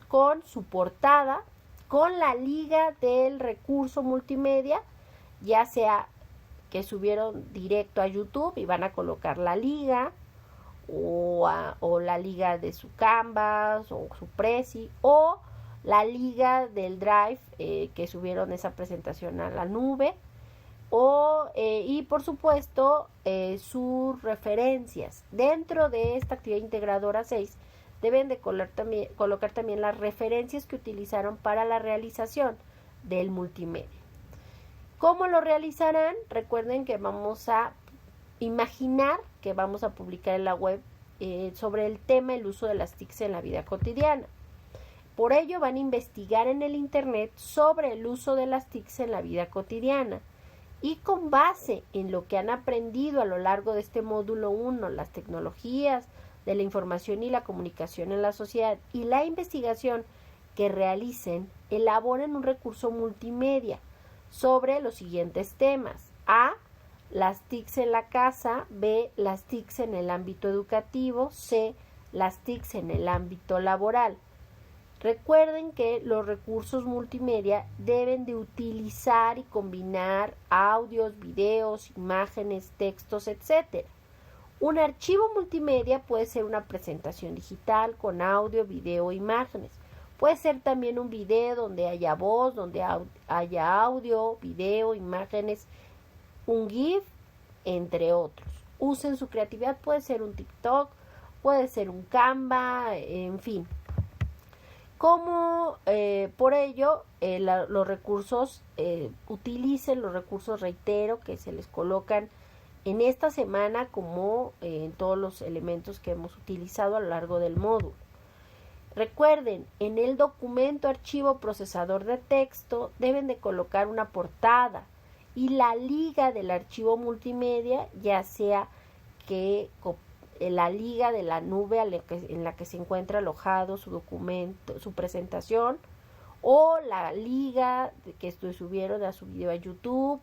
con su portada, con la liga del recurso multimedia, ya sea que subieron directo a YouTube y van a colocar la liga, o la liga de su Canvas o su Prezi, o la liga del Drive, que subieron esa presentación a la nube, y por supuesto sus referencias. Dentro de esta actividad integradora 6 deben de colocar también las referencias que utilizaron para la realización del multimedia. ¿Cómo lo realizarán? Recuerden que vamos a imaginar que vamos a publicar en la web sobre el tema el uso de las TICs en la vida cotidiana. Por ello van a investigar en el internet sobre el uso de las TICs en la vida cotidiana, y con base en lo que han aprendido a lo largo de este módulo 1, las tecnologías de la información y la comunicación en la sociedad, y la investigación que realicen, elaboren un recurso multimedia sobre los siguientes temas: A, las TICs en la casa; B, las TICs en el ámbito educativo; C, las TICs en el ámbito laboral. Recuerden que los recursos multimedia deben de utilizar y combinar audios, videos, imágenes, textos, etc. Un archivo multimedia puede ser una presentación digital con audio, video e imágenes. Puede ser también un video donde haya voz, donde haya audio, video, imágenes, un GIF, entre otros. Usen su creatividad, puede ser un TikTok, puede ser un Canva, en fin. Como por ello los recursos, utilicen los recursos, reitero, que se les colocan en esta semana, como en todos los elementos que hemos utilizado a lo largo del módulo. Recuerden, en el documento archivo procesador de texto deben de colocar una portada y la liga del archivo multimedia, ya sea que la liga de la nube en la que se encuentra alojado su documento, su presentación, o la liga que subieron a su video a YouTube,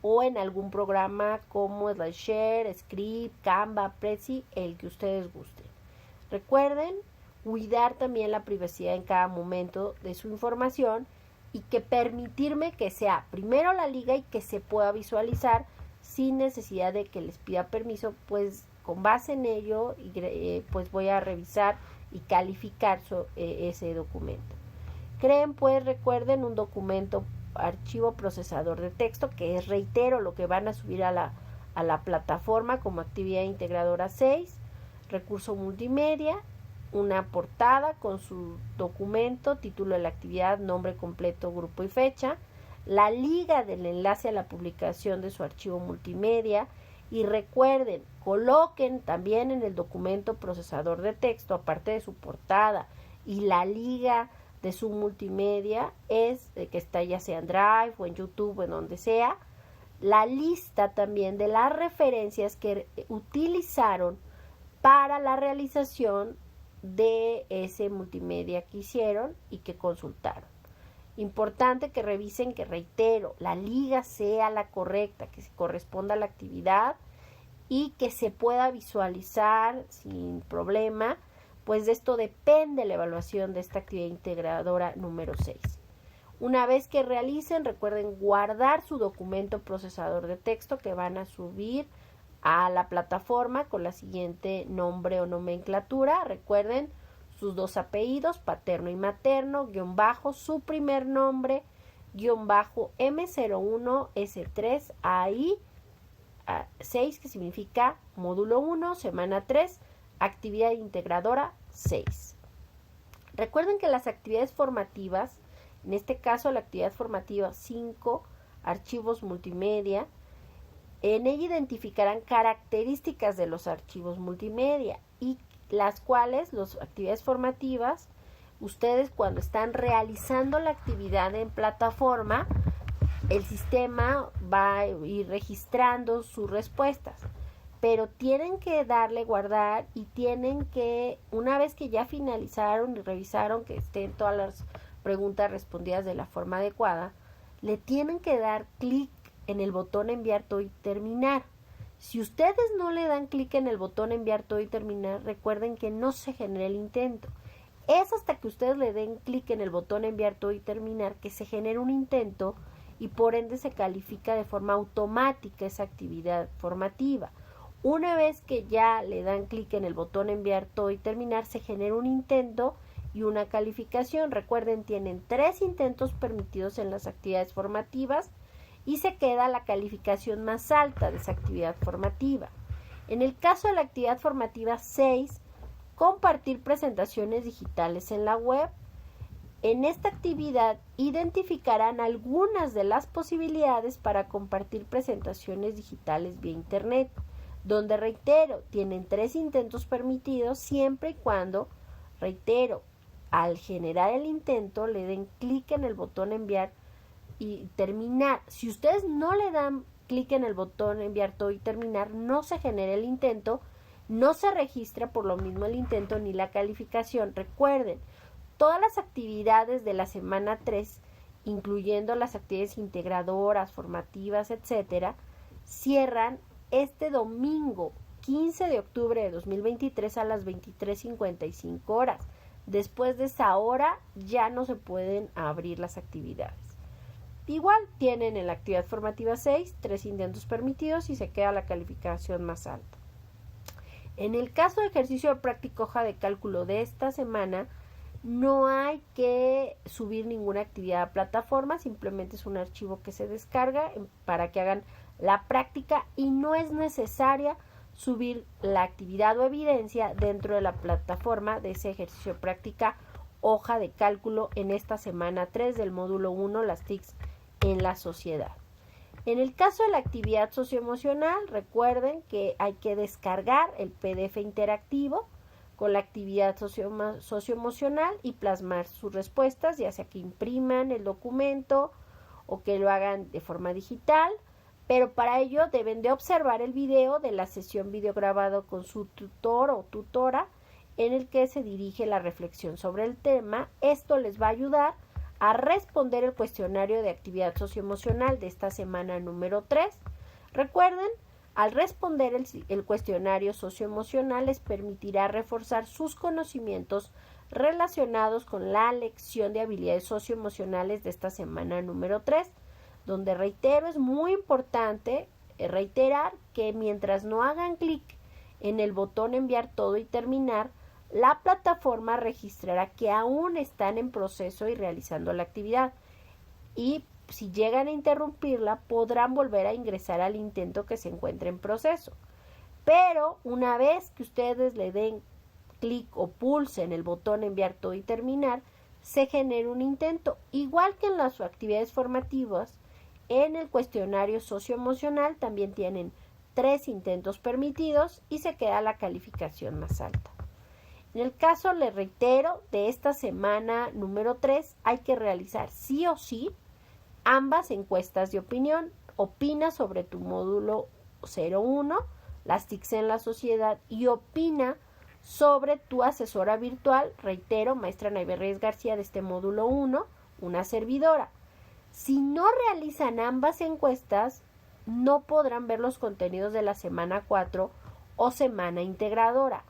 o en algún programa como SlideShare, Script, Canva, Prezi, el que ustedes gusten. Recuerden cuidar también la privacidad en cada momento de su información, y que permitirme que sea primero la liga y que se pueda visualizar sin necesidad de que les pida permiso, pues con base en ello pues voy a revisar y calificar ese documento. Creen, pues, recuerden, un documento archivo procesador de texto, que es, reitero, lo que van a subir a la plataforma como actividad integradora 6, recurso multimedia, una portada con su documento, título de la actividad, nombre completo, grupo y fecha, la liga del enlace a la publicación de su archivo multimedia. Y recuerden, coloquen también en el documento procesador de texto, aparte de su portada y la liga de su multimedia, que está ya sea en Drive o en YouTube o en donde sea, la lista también de las referencias que utilizaron para la realización de ese multimedia que hicieron y que consultaron. Importante que revisen, que, reitero, la liga sea la correcta, que se corresponda a la actividad y que se pueda visualizar sin problema, pues de esto depende la evaluación de esta actividad integradora número 6. Una vez que realicen, recuerden guardar su documento procesador de texto que van a subir a la plataforma con la siguiente nombre o nomenclatura. Recuerden sus dos apellidos, paterno y materno, guión bajo, su primer nombre, guión bajo, M01S3, ahí 6, que significa módulo 1, semana 3, actividad integradora 6. Recuerden que las actividades formativas, en este caso la actividad formativa 5, archivos multimedia, en ella identificarán características de los archivos multimedia, y las cuales, las actividades formativas, ustedes cuando están realizando la actividad en plataforma, el sistema va a ir registrando sus respuestas, pero tienen que darle guardar y tienen que, una vez que ya finalizaron y revisaron que estén todas las preguntas respondidas de la forma adecuada, le tienen que dar clic en el botón enviar todo y terminar. Si ustedes no le dan clic en el botón enviar todo y terminar, recuerden que no se genera el intento. Es hasta que ustedes le den clic en el botón enviar todo y terminar que se genera un intento, y por ende se califica de forma automática esa actividad formativa. Una vez que ya le dan clic en el botón enviar todo y terminar, se genera un intento y una calificación. Recuerden, tienen 3 intentos permitidos en las actividades formativas y se queda la calificación más alta de esa actividad formativa. En el caso de la actividad formativa 6, compartir presentaciones digitales en la web. En esta actividad identificarán algunas de las posibilidades para compartir presentaciones digitales vía internet, donde, reitero, tienen 3 intentos permitidos siempre y cuando, reitero, al generar el intento le den clic en el botón enviar y terminar. Si ustedes no le dan clic en el botón enviar todo y terminar, no se genera el intento, no se registra por lo mismo el intento ni la calificación. Recuerden, todas las actividades de la semana 3, incluyendo las actividades integradoras, formativas, etcétera, cierran este domingo 15 de octubre de 2023 a las 23:55 horas. Después de esa hora ya no se pueden abrir las actividades. Igual tienen en la actividad formativa 6 3 intentos permitidos y se queda la calificación más alta. En el caso de ejercicio práctico hoja de cálculo de esta semana, no hay que subir ninguna actividad a plataforma, simplemente es un archivo que se descarga para que hagan la práctica y no es necesaria subir la actividad o evidencia dentro de la plataforma de ese ejercicio práctica hoja de cálculo en esta semana 3 del módulo 1, las TICs en la sociedad. En el caso de la actividad socioemocional, recuerden que hay que descargar el PDF interactivo con la actividad socioemocional y plasmar sus respuestas, ya sea que impriman el documento o que lo hagan de forma digital, pero para ello deben de observar el video de la sesión videograbado con su tutor o tutora en el que se dirige la reflexión sobre el tema. Esto les va a ayudar a responder el cuestionario de actividad socioemocional de esta semana número 3. Recuerden, al responder el cuestionario socioemocional les permitirá reforzar sus conocimientos relacionados con la lección de habilidades socioemocionales de esta semana número 3, donde, reitero, es muy importante reiterar que mientras no hagan clic en el botón enviar todo y terminar, la plataforma registrará que aún están en proceso y realizando la actividad, y si llegan a interrumpirla podrán volver a ingresar al intento que se encuentra en proceso. Pero una vez que ustedes le den clic o pulsen el botón enviar todo y terminar, se genera un intento. Igual que en las actividades formativas, en el cuestionario socioemocional también tienen 3 intentos permitidos y se queda la calificación más alta. En el caso, les reitero, de esta semana número 3 hay que realizar sí o sí ambas encuestas de opinión. Opina sobre tu módulo 01, las TICs en la sociedad, y opina sobre tu asesora virtual, reitero, maestra Naive Reyes García de este módulo 1, una servidora. Si no realizan ambas encuestas, no podrán ver los contenidos de la semana 4 o semana integradora.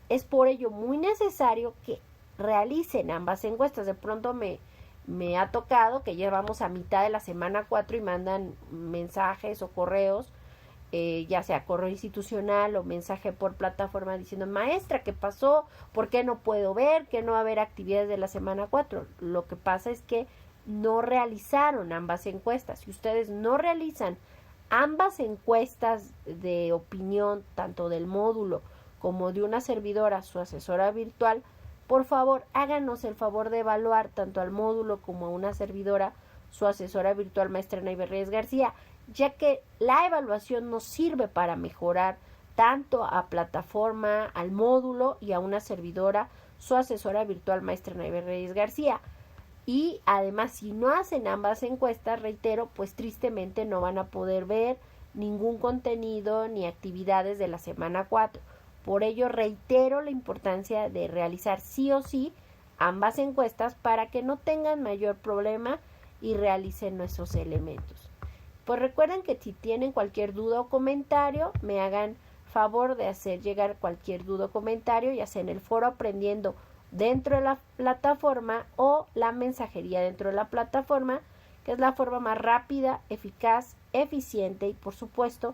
Es por ello muy necesario que realicen ambas encuestas. De pronto me ha tocado que llevamos a mitad de la semana 4 y mandan mensajes o correos, ya sea correo institucional o mensaje por plataforma diciendo: maestra, ¿qué pasó? ¿Por qué no puedo ver? ¿Que no va a haber actividades de la semana 4? Lo que pasa es que no realizaron ambas encuestas. Si ustedes no realizan ambas encuestas de opinión, tanto del módulo como de una servidora, su asesora virtual, por favor, háganos el favor de evaluar tanto al módulo como a una servidora, su asesora virtual, maestra Naive Reyes García, ya que la evaluación nos sirve para mejorar tanto a plataforma, al módulo y a una servidora, su asesora virtual, maestra Naive Reyes García. Y además, si no hacen ambas encuestas, reitero, pues tristemente no van a poder ver ningún contenido ni actividades de la semana 4. Por ello, reitero la importancia de realizar sí o sí ambas encuestas para que no tengan mayor problema y realicen nuestros elementos. Pues recuerden que si tienen cualquier duda o comentario, me hagan favor de hacer llegar cualquier duda o comentario, ya sea en el foro Aprendiendo dentro de la plataforma o la mensajería dentro de la plataforma, que es la forma más rápida, eficaz, eficiente y, por supuesto,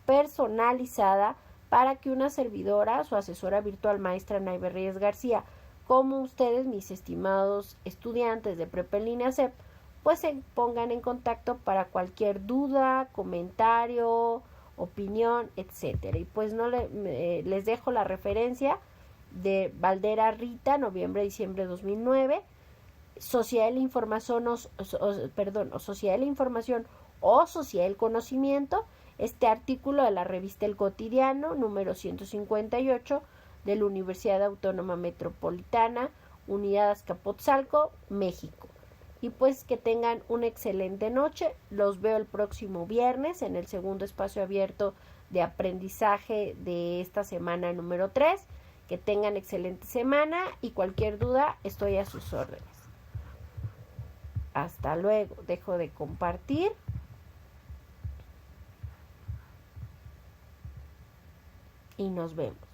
personalizada para que una servidora, su asesora virtual, maestra Naive Reyes García, como ustedes, mis estimados estudiantes de Prepa en Línea CEP, pues se pongan en contacto para cualquier duda, comentario, opinión, etcétera. Y pues les dejo la referencia de Valdera Rita, noviembre-diciembre de 2009, Sociedad de la Información o Sociedad de la Información o Sociedad del Conocimiento, este artículo de la revista El Cotidiano, número 158, de la Universidad Autónoma Metropolitana, Unidad Azcapotzalco, México. Y pues que tengan una excelente noche. Los veo el próximo viernes en el segundo espacio abierto de aprendizaje de esta semana número 3. Que tengan excelente semana y cualquier duda estoy a sus órdenes. Hasta luego. Dejo de compartir. Y nos vemos.